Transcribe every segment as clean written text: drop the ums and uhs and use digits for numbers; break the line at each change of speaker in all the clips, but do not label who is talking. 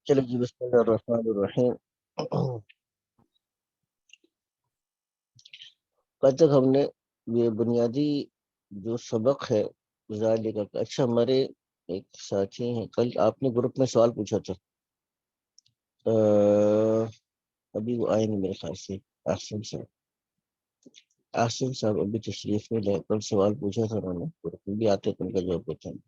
چلو جی، بسم اللہ الرحمن الرحیم۔ کل تک ہم نے یہ بنیادی جو سبق ہے ذالک کا، اچھا ہمارے ایک ساتھی ہیں، کل آپ نے گروپ میں سوال پوچھا تھا، ابھی وہ آئے نہیں میرے خیال سے۔ احسن صاحب ابھی تشریف میں لے، کل سوال پوچھا تھا انہوں نے، گروپ میں بھی آتے تو ان کا جواب دیتے ہیں۔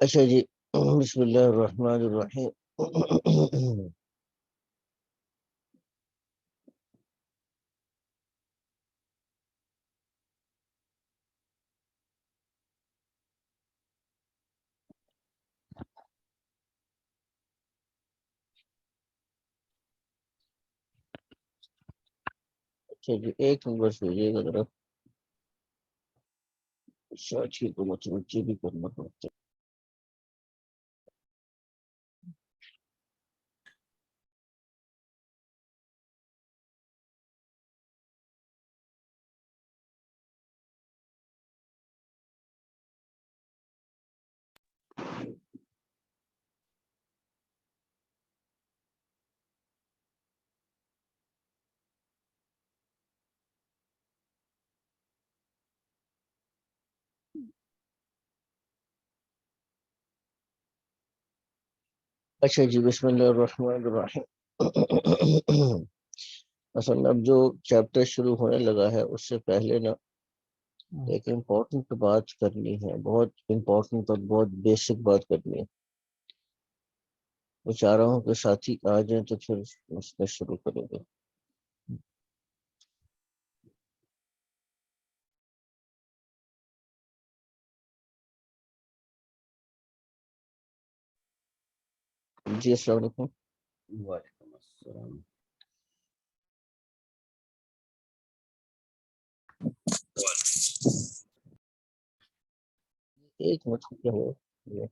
اچھا جی، بسم اللہ الرحمن الرحیم۔ اچھا جی، ایک نمبر سوچیے گا ذرا، ساتھی کو متوجہ بھی کرنا پڑتا ہے۔ اچھا جی، بسم اللہ الرحمن الرحیم۔ اصل اب جو چیپٹر شروع ہونے لگا ہے اس سے پہلے نا ایک امپورٹنٹ بات کرنی ہے، بہت امپورٹنٹ اور بہت بیسک بات کرنی ہے۔ وہ چاہ رہا ہوں کہ ساتھی آ جائیں تو پھر اس میں شروع کریں گے۔ جی السلام علیکم۔
وعلیکم السلام۔
ایک منٹ کیا ہوا یہ؟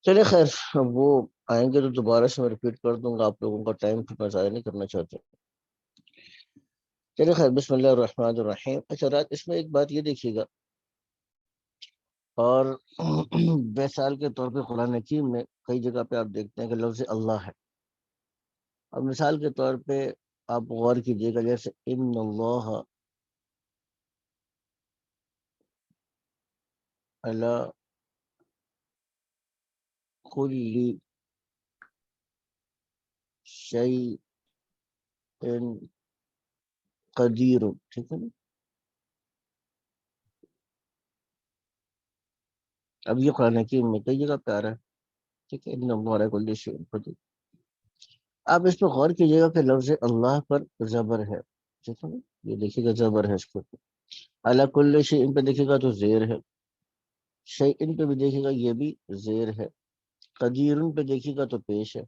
چلے خیر، اب وہ آئیں گے تو دوبارہ سے میں ریپیٹ کر دوں گا، آپ لوگوں کا ٹائم پھر میں ضائع نہیں کرنا چاہتا۔ چلے خیر، بسم اللہ الرحمن الرحیم۔ اچھا رات اس میں ایک بات یہ دیکھیے گا، اور مثال کے طور پہ قرآن حکیم میں کئی جگہ پہ آپ دیکھتے ہیں کہ لفظ اللہ ہے، اور مثال کے طور پہ آپ غور کیجیے گا، جیسے ان اللہ علی کل شیء قدیر، ٹھیک ہے نا؟ اب یہ قرآن حکیم میں کئی جگہ پہ آ رہا ہے، ٹھیک ہے، ان اللہ علی کل شیء قدیر۔ آپ اس پہ غور کیجیے گا کہ لفظ اللہ پر زبر ہے، ٹھیک ہے نا؟ یہ دیکھیے گا زبر ہے اس کے اوپر، علی کل شیء پہ دیکھیے گا تو زیر ہے، شیء پہ بھی دیکھیے گا یہ بھی زیر ہے، قدیر پہ دیکھیے گا تو پیش ہے۔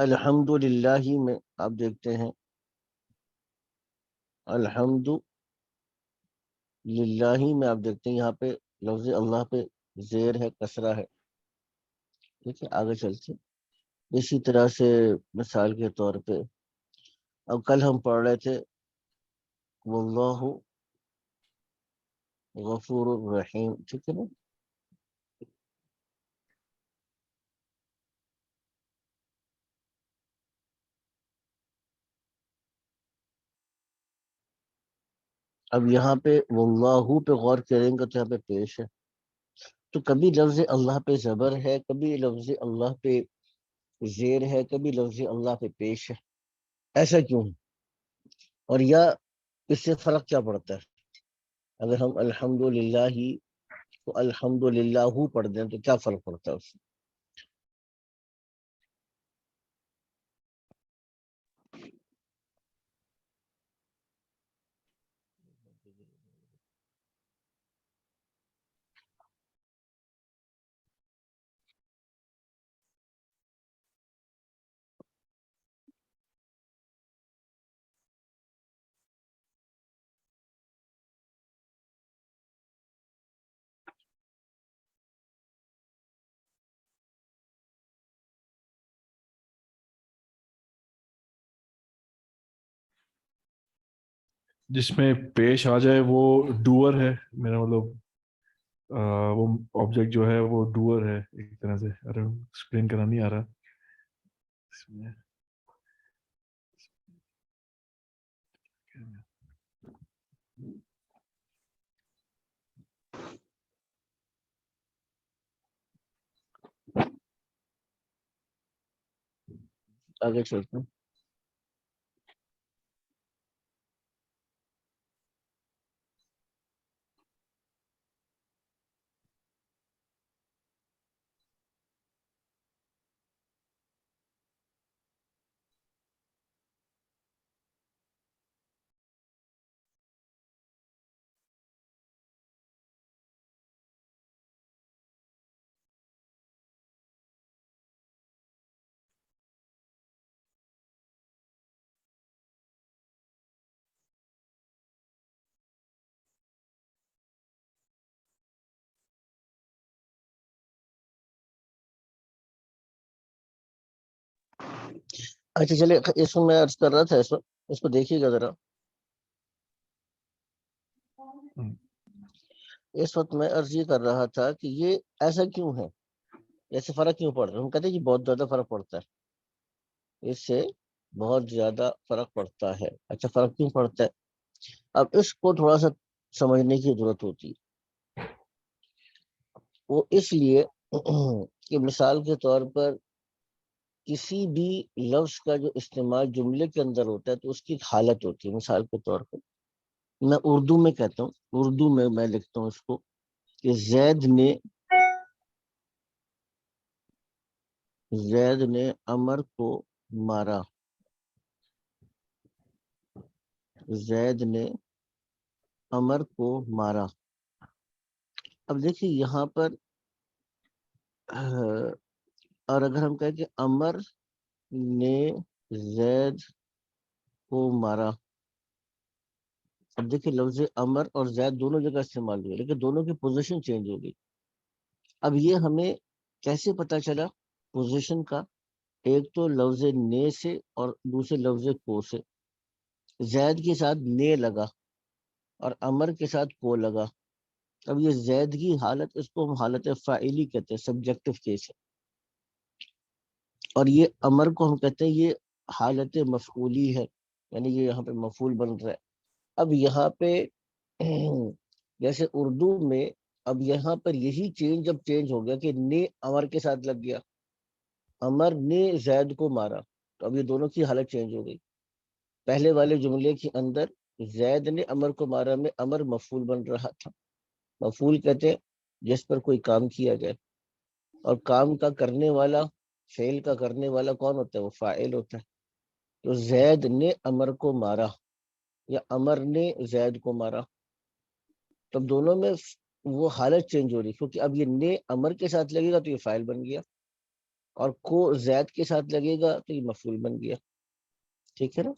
الحمد للہ میں آپ دیکھتے ہیں الحمد للہ میں آپ دیکھتے ہیں یہاں پہ لفظ اللہ پہ زیر ہے، کسرہ ہے، ٹھیک ہے۔ آگے چلتے اسی طرح سے مثال کے طور پہ اب کل ہم پڑھ رہے تھے واللہ غفور الرحیم، ٹھیک ہے نا؟ اب یہاں پہ واللہ پہ غور کریں گے تو یہاں پہ پیش ہے، تو کبھی لفظ اللہ پہ زبر ہے، کبھی لفظ اللہ پہ زیر ہے، کبھی لفظ اللہ پہ پیش ہے، ایسا کیوں ہے؟ اور یا اس سے فرق کیا پڑتا ہے؟ اگر ہم الحمدللہ ہی تو الحمدللہ پڑھ دیں تو کیا فرق پڑتا ہے اس سے؟
جس میں پیش آ جائے وہ ڈوور ہے، میرا مطلب وہ آبجیکٹ جو ہے وہ ڈوور ہے ایک طرح سے. ارے ایکسپلین کرنا نہیں آ رہا اس میں.
آگے چلتے ہیں. اچھا چلے، اس کو میں عرض کر رہا تھا، اس کو دیکھیے گا ذرا. اس وقت میں عرض یہ کر رہا تھا کہ یہ ایسا کیوں ہے، ایسے فرق کیوں پڑ رہا ہے. ہم کہتے ہیں کہ بہت زیادہ فرق پڑتا ہے، اس سے بہت زیادہ فرق پڑتا ہے. اچھا فرق کیوں پڑتا ہے؟ اب اس کو تھوڑا سا سمجھنے کی ضرورت ہوتی ہے. وہ اس لیے کہ مثال کے طور پر کسی بھی لفظ کا جو استعمال جملے کے اندر ہوتا ہے تو اس کی ایک حالت ہوتی ہے. مثال کے طور پر میں اردو میں کہتا ہوں، اردو میں لکھتا ہوں اس کو کہ زید نے عمر کو مارا. زید نے عمر کو مارا. اب دیکھیے یہاں پر اور اگر ہم کہیں کہ عمر نے زید کو مارا، اب دیکھیے لفظ عمر اور زید دونوں جگہ استعمال ہوئے لیکن دونوں کی پوزیشن چینج ہو گئی. اب یہ ہمیں کیسے پتا چلا پوزیشن کا؟ ایک تو لفظ نے سے اور دوسرے لفظ کو سے. زید کے ساتھ نے لگا اور عمر کے ساتھ کو لگا. اب یہ زید کی حالت، اس کو ہم حالت فاعلی کہتے ہیں، سبجیکٹو کیس ہے. اور یہ عمر کو ہم کہتے ہیں یہ حالت مفعولی ہے، یعنی یہ یہاں پہ مفعول بن رہا ہے. اب یہاں پہ جیسے اردو میں اب یہاں پر یہی چینج جب چینج ہو گیا کہ نے عمر کے ساتھ لگ گیا، عمر نے زید کو مارا، تو اب یہ دونوں کی حالت چینج ہو گئی. پہلے والے جملے کے اندر زید نے عمر کو مارا میں عمر مفعول بن رہا تھا. مفعول کہتے ہیں جس پر کوئی کام کیا جائے، اور کام کا کرنے والا، فعل کا کرنے والا کون ہوتا ہے؟ وہ فاعل ہوتا ہے. تو زید نے عمر کو مارا یا عمر نے زید کو مارا، تب دونوں میں وہ حالت چینج ہو رہی، کیونکہ اب یہ نے عمر کے ساتھ لگے گا تو یہ فاعل بن گیا، اور کو زید کے ساتھ لگے گا تو یہ مفعول بن گیا. ٹھیک ہے نا؟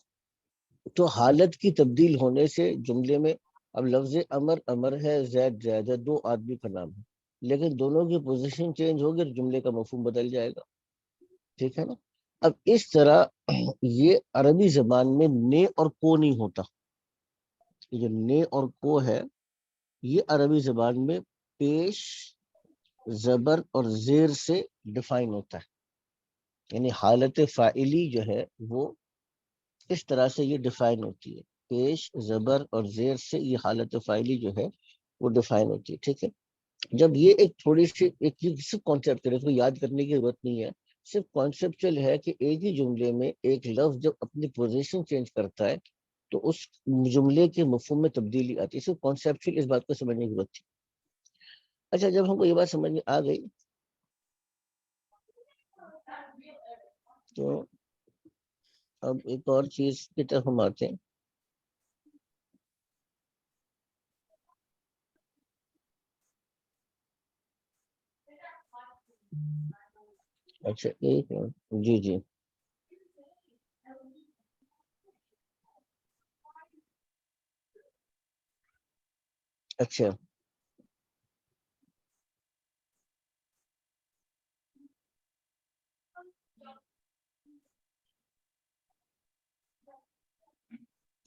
تو حالت کی تبدیل ہونے سے جملے میں اب لفظ عمر عمر ہے، زید زید ہے، دو آدمی کا نام ہے، لیکن دونوں کی پوزیشن چینج ہوگی اور جملے کا مفہوم بدل جائے گا. ٹھیک ہے نا؟ اب اس طرح یہ عربی زبان میں نے اور کو نہیں ہوتا. یہ جو نے اور کو ہے یہ عربی زبان میں پیش، زبر اور زیر سے ڈیفائن ہوتا ہے. یعنی حالت فاعلی جو ہے وہ اس طرح سے یہ ڈیفائن ہوتی ہے، پیش، زبر اور زیر سے یہ حالت فاعلی جو ہے وہ ڈیفائن ہوتی ہے. ٹھیک ہے؟ جب یہ ایک تھوڑی سی ایک صرف کانسیپٹ ہے، اس کو یاد کرنے کی ضرورت نہیں ہے، صرف کانسیپچل ہے کہ ایک ہی جملے میں ایک لفظ جب اپنی پوزیشن چینج کرتا ہے تو اس جملے کے مفہوم میں تبدیلی آتی ہے. صرف کانسیپچل اس بات کو سمجھنے کی ضرورت تھی. اچھا جب ہم کو یہ بات سمجھ میں آ گئی تو اب ایک اور چیز کی طرف ہم آتے ہیں. اچھا ایک جی جی اچھا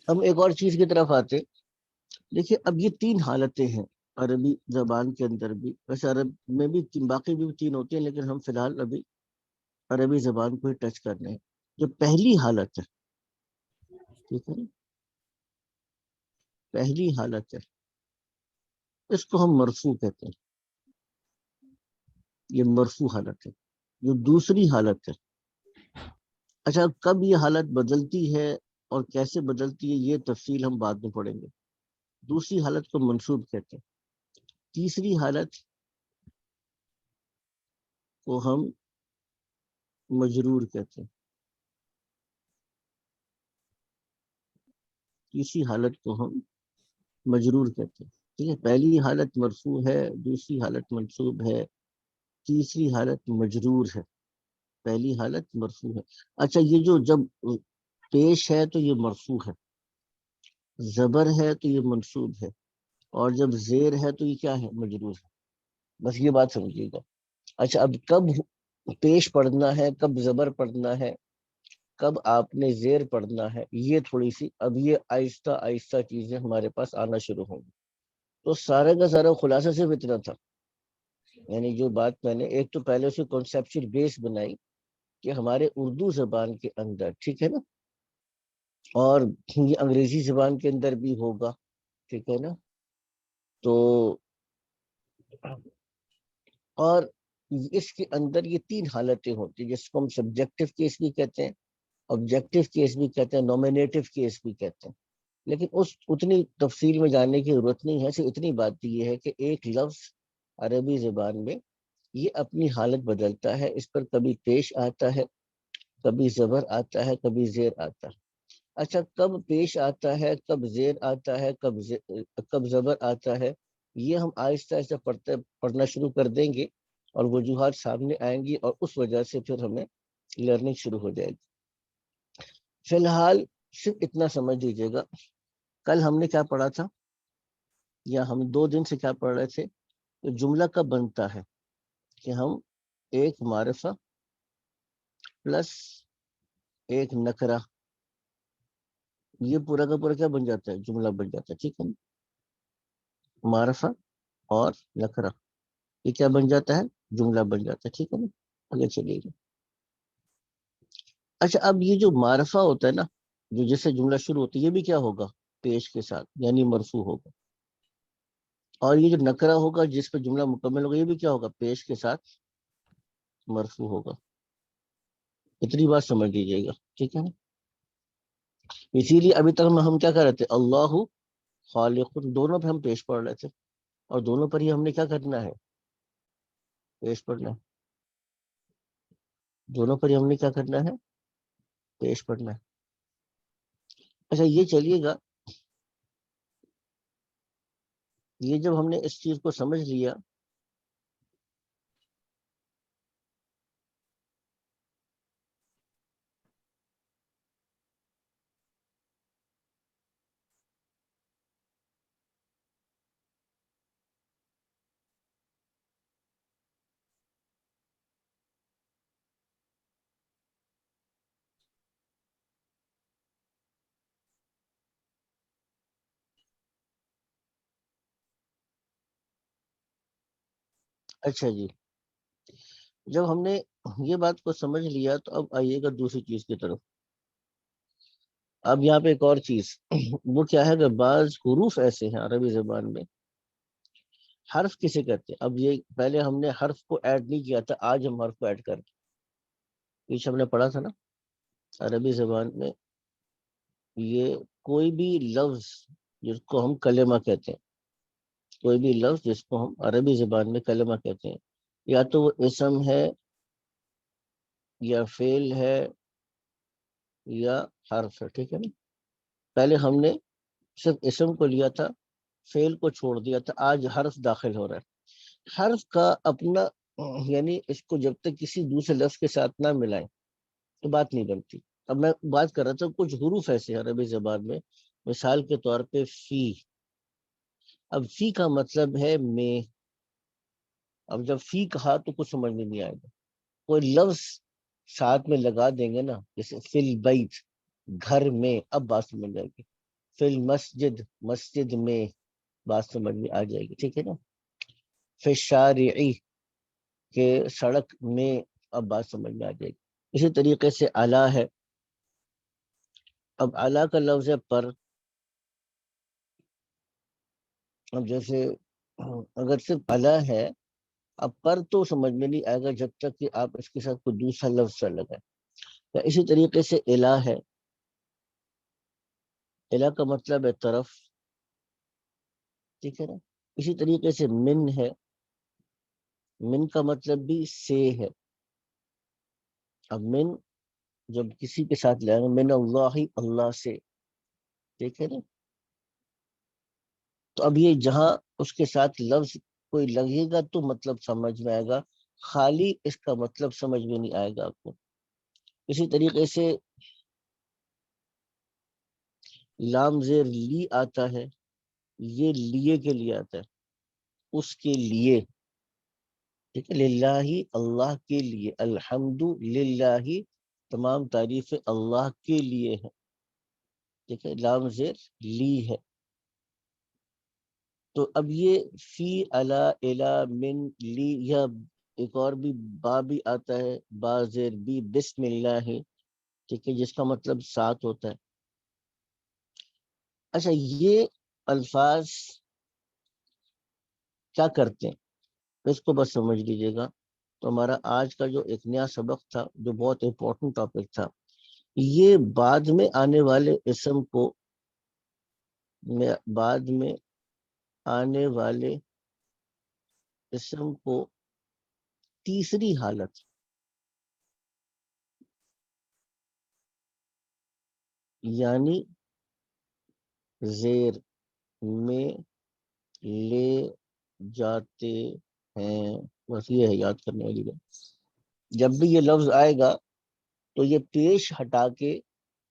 ہم ایک اور چیز کی طرف آتے. دیکھیے اب یہ 3 حالتیں ہیں عربی زبان کے اندر بھی. ویسے عرب میں بھی باقی بھی 3 ہوتے ہیں، لیکن ہم فی الحال ابھی عربی زبان کو ہی ٹچ کر رہے ہیں. جو پہلی حالت ہے، ٹھیک ہے، پہلی حالت ہے، اس کو ہم مرفوع کہتے ہیں. یہ مرفوع حالت ہے. جو دوسری حالت ہے، اچھا کب یہ حالت بدلتی ہے اور کیسے بدلتی ہے یہ تفصیل ہم بعد میں پڑھیں گے. دوسری حالت کو منصوب کہتے ہیں. تیسری حالت کو ہم مجرور کہتے ہیں. تیسری حالت کو ہم مجرور کہتے ہیں. ٹھیک ہے، پہلی حالت مرفوع ہے، دوسری حالت منصوب ہے، تیسری حالت مجرور ہے، پہلی حالت مرفوع ہے. اچھا یہ جو جب پیش ہے تو یہ مرفوع ہے، زبر ہے تو یہ منصوب ہے، اور جب زیر ہے تو یہ کیا ہے؟ مجرور ہے. بس یہ بات سمجھیے گا. اچھا اب کب پیش پڑھنا ہے، کب زبر پڑھنا ہے، کب آپ نے زیر پڑھنا ہے، یہ تھوڑی سی اب یہ آہستہ آہستہ چیزیں ہمارے پاس آنا شروع ہوں گی. تو سارے کا سارا خلاصہ صرف اتنا تھا. یعنی جو بات میں نے ایک تو پہلے سے کنسیپچل بیس بنائی کہ ہمارے اردو زبان کے اندر، ٹھیک ہے نا، اور یہ انگریزی زبان کے اندر بھی ہوگا، ٹھیک ہے نا. تو اور اس کے اندر یہ 3 حالتیں ہوتی ہیں، جس کو ہم سبجیکٹو کیس بھی کہتے ہیں، آبجیکٹو کیس بھی کہتے ہیں، نومینیٹو کیس بھی کہتے ہیں. لیکن اتنی تفصیل میں جاننے کی ضرورت نہیں ہے. صرف اتنی بات یہ ہے کہ ایک لفظ عربی زبان میں یہ اپنی حالت بدلتا ہے. اس پر کبھی پیش آتا ہے، کبھی زبر آتا ہے، کبھی زیر آتا ہے. اچھا کب پیش آتا ہے، کب زیر آتا ہے، کب زبر آتا ہے، یہ ہم آہستہ آہستہ پڑھنا شروع کر دیں گے اور وجوہات سامنے آئیں گی، اور اس وجہ سے پھر ہمیں لرننگ شروع ہو جائے گی. فی الحال صرف اتنا سمجھ لیجیے گا، کل ہم نے کیا پڑھا تھا، یا ہم 2 دن سے کیا پڑھ رہے تھے، تو جملہ کب بنتا ہے کہ ہم ایک معرفہ پلس ایک نکرہ، یہ پورا کا پورا کیا بن جاتا ہے؟ جملہ بن جاتا ہے. ٹھیک ہے، معرفہ اور نکرہ یہ کیا بن جاتا ہے؟ جملہ بن جاتا ہے. ٹھیک ہے نا، آگے چلیے گا. اچھا اب یہ جو معرفہ ہوتا ہے نا، جو جس سے جملہ شروع ہوتا ہے، یہ بھی کیا ہوگا؟ پیش کے ساتھ، یعنی مرفوع ہوگا. اور یہ جو نکرہ ہوگا جس پہ جملہ مکمل ہوگا، یہ بھی کیا ہوگا؟ پیش کے ساتھ مرفوع ہوگا. اتنی بات سمجھ لیجیے گا، ٹھیک ہے نا. اسی لیے ابھی تک ہم کیا کر رہے تھے؟ اللہ خالق، دونوں پہ ہم پیش پڑھ رہے تھے، اور دونوں پر ہی ہم نے کیا کرنا ہے؟ پیش پڑھنا ہے. دونوں پر ہی ہم نے کیا کرنا ہے؟ پیش پڑھنا ہے. اچھا یہ چلیے گا، یہ جب ہم نے اس چیز کو سمجھ لیا، اچھا جی، جب ہم نے یہ بات کو سمجھ لیا تو اب آئیے گا دوسری چیز کی طرف. اب یہاں پہ ایک اور چیز وہ کیا ہے کہ بعض حروف ایسے ہیں عربی زبان میں. حرف کسے کہتے ہیں؟ اب یہ پہلے ہم نے حرف کو ایڈ نہیں کیا تھا، آج ہم حرف کو ایڈ کر کے، پیچھے ہم نے پڑھا تھا نا عربی زبان میں یہ کوئی بھی لفظ جس کو ہم کلمہ کہتے ہیں، کوئی بھی لفظ جس کو ہم عربی زبان میں کلمہ کہتے ہیں، یا تو وہ اسم ہے، یا فعل ہے، یا حرف ہے. ٹھیک ہے نا. پہلے ہم نے صرف اسم کو لیا تھا، فعل کو چھوڑ دیا تھا، آج حرف داخل ہو رہا ہے. حرف کا اپنا یعنی اس کو جب تک کسی دوسرے لفظ کے ساتھ نہ ملائیں تو بات نہیں بنتی. اب میں بات کر رہا تھا کچھ حروف ایسے ہیں عربی زبان میں، مثال کے طور پہ فی. اب فی کا مطلب ہے میں. اب جب فی کہا تو کچھ سمجھ میں نہیں آئے گا. کوئی لفظ ساتھ میں لگا دیں گے نا، جیسے فی البیت، گھر میں، اب بات سمجھ جائے گی. فی المسجد مسجد میں، بات سمجھ میں آ جائے گی، ٹھیک ہے نا. فی الشارع کہ سڑک میں، اب بات سمجھ میں آ جائے گی. اسی طریقے سے اعلیٰ ہے. اب اعلیٰ کا لفظ ہے پر. اب جیسے اگر صرف اعلیٰ ہے، اب پر تو سمجھ میں نہیں آئے گا جب تک کہ آپ اس کے ساتھ کوئی دوسرا لفظ نہ لگائیں. اسی طریقے سے الہ ہے. الہ کا مطلب ہے طرف، ٹھیک ہے نا. اسی طریقے سے من ہے. من کا مطلب بھی سے ہے. اب من جب کسی کے ساتھ لے آئیں من اللہ، اللہ سے، ٹھیک ہے نا. تو اب یہ جہاں اس کے ساتھ لفظ کوئی لگے گا تو مطلب سمجھ میں آئے گا، خالی اس کا مطلب سمجھ میں نہیں آئے گا آپ کو. اسی طریقے سے لام زیر لی آتا ہے، یہ لیے کے لیے آتا ہے، اس کے لیے، ٹھیک ہے. للہ اللہ کے لیے، الحمد للہ تمام تعریف اللہ کے لیے ہے، ٹھیک ہے. لام زیر لی ہے. تو اب یہ فی علا الا من لی، یا ایک اور بھی با بھی آتا ہے، با زیر بی بسم اللہ، ٹھیک ہے، جس کا مطلب ساتھ ہوتا ہے. اچھا یہ الفاظ کیا کرتے ہیں اس کو بس سمجھ لیجیے گا. تو ہمارا آج کا جو ایک نیا سبق تھا، جو بہت امپورٹنٹ ٹاپک تھا، یہ بعد میں آنے والے اسم کو، بعد میں آنے والے اسم کو تیسری حالت یعنی زیر میں لے جاتے ہیں. بس یہ ہے یاد کرنے والی بات. جب بھی یہ لفظ آئے گا تو یہ پیش ہٹا کے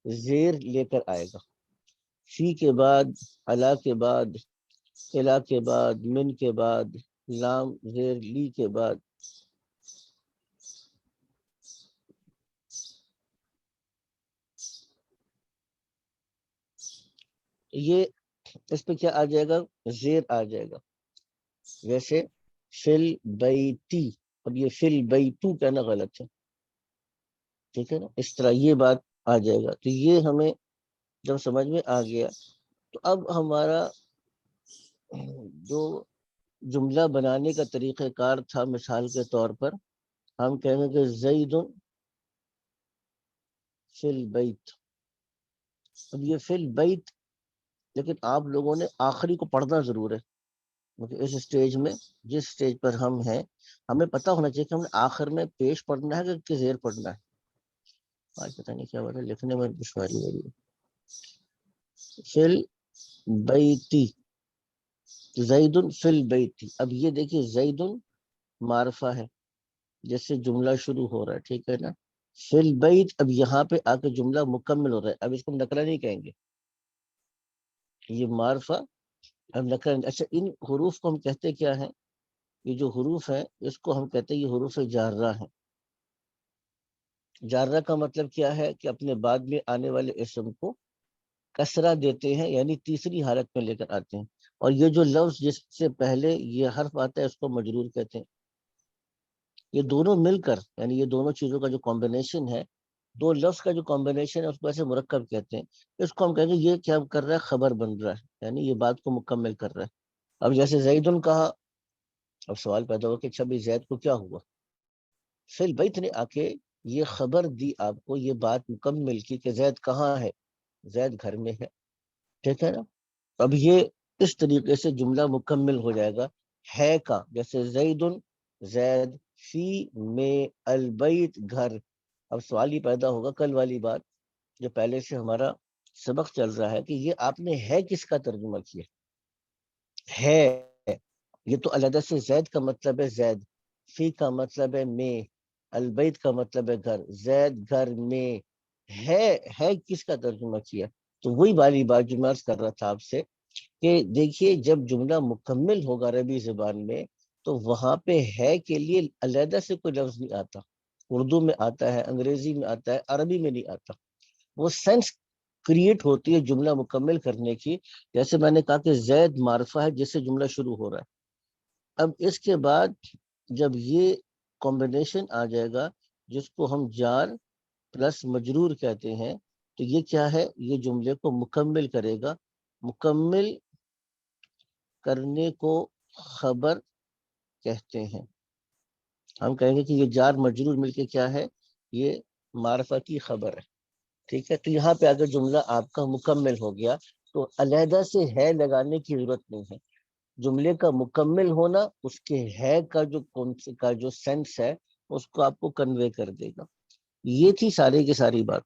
زیر لے کر آئے گا. فی کے بعد، علا کے بعد، الا کے بعد، من کے بعد، لام زیر لی کے بعد. یہ اس پہ کیا آ جائے گا؟ زیر آ جائے گا. ویسے فل بیتی، اب یہ فل بیتو کہنا غلط ہے، ٹھیک ہے نا. اس طرح یہ بات آ جائے گا. تو یہ ہمیں جب سمجھ میں آ گیا تو اب ہمارا جو جملہ بنانے کا طریقہ کار تھا، مثال کے طور پر ہم کہیں گے کہ زید فی البیت. اب یہ فی البیت، لیکن آپ لوگوں نے آخری کو پڑھنا ضرور ہے، کیونکہ اس سٹیج میں، جس سٹیج پر ہم ہیں، ہمیں پتہ ہونا چاہیے کہ ہم نے آخر میں پیش پڑھنا ہے کہ زیر پڑھنا ہے. آج پتہ نہیں کیا بات ہے، لکھنے میں دشواری ہو رہی ہے. فی البیتی، زید فی البیتی. اب یہ دیکھیے زید معرفہ ہے، جس سے جملہ شروع ہو رہا ہے، ٹھیک ہے نا. فی البیت، اب یہاں پہ آ کے جملہ مکمل ہو رہا ہے. اب اس کو ہم نقرہ نہیں کہیں گے، یہ معرفہ ہم نقرہ. اچھا ان حروف کو ہم کہتے کیا ہیں؟ یہ جو حروف ہیں اس کو ہم کہتے ہیں یہ حروف جارہ ہیں. جارہ کا مطلب کیا ہے کہ اپنے بعد میں آنے والے اسم کو کسرہ دیتے ہیں، یعنی تیسری حالت میں لے کر آتے ہیں. اور یہ جو لفظ جس سے پہلے یہ حرف آتا ہے اس کو مجرور کہتے ہیں. یہ دونوں مل کر، یعنی یہ دونوں چیزوں کا جو کمبینیشن ہے، دو لفظ کا جو کمبینیشن ہے، اس کو ایسے مرکب کہتے ہیں. اس کو ہم کہیں گے یہ کیا کر رہا ہے؟ خبر بن رہا ہے، یعنی یہ بات کو مکمل کر رہا ہے. اب جیسے زیدن کہا، اب سوال پیدا ہوا کہ اچھا بھی زید کو کیا ہوا؟ فی البیت نے آ کے یہ خبر دی آپ کو، یہ بات مکمل کی کہ زید کہاں ہے؟ زید گھر میں ہے، ٹھیک ہے نا. اب یہ اس طریقے سے جملہ مکمل ہو جائے گا. ہے کا جیسے زیدن، زید، فی میں، البیت گھر. اب سوال یہ پیدا ہوگا کل والی بات جو پہلے سے ہمارا سبق چل رہا ہے کہ یہ آپ نے ہے کس کا ترجمہ کیا ہے؟ یہ تو علیحدہ سے زید کا مطلب ہے زید، فی کا مطلب ہے میں، البیت کا مطلب ہے گھر. زید گھر میں ہے کس کا ترجمہ کیا؟ تو وہی والی بات جو میں عرض کر رہا تھا آپ سے کہ دیکھیے جب جملہ مکمل ہوگا عربی زبان میں تو وہاں پہ ہے کے لیے علیحدہ سے کوئی لفظ نہیں آتا. اردو میں آتا ہے، انگریزی میں آتا ہے، عربی میں نہیں آتا. وہ سینس کریٹ ہوتی ہے جملہ مکمل کرنے کی. جیسے میں نے کہا کہ زید معرفہ ہے جس سے جملہ شروع ہو رہا ہے. اب اس کے بعد جب یہ کمبینیشن آ جائے گا جس کو ہم جار پلس مجرور کہتے ہیں, تو یہ کیا ہے, یہ جملے کو مکمل کرے گا. مکمل کرنے کو خبر کہتے ہیں. ہم کہیں گے کہ یہ جار مجرور مل کے کیا ہے, یہ معرفہ کی خبر ہے. ٹھیک ہے, تو یہاں پہ اگر جملہ آپ کا مکمل ہو گیا تو علیحدہ سے ہے لگانے کی ضرورت نہیں ہے. جملے کا مکمل ہونا اس کے ہے کا جو سینس ہے اس کو آپ کو کنوے کر دے گا. یہ تھی ساری کی ساری بات.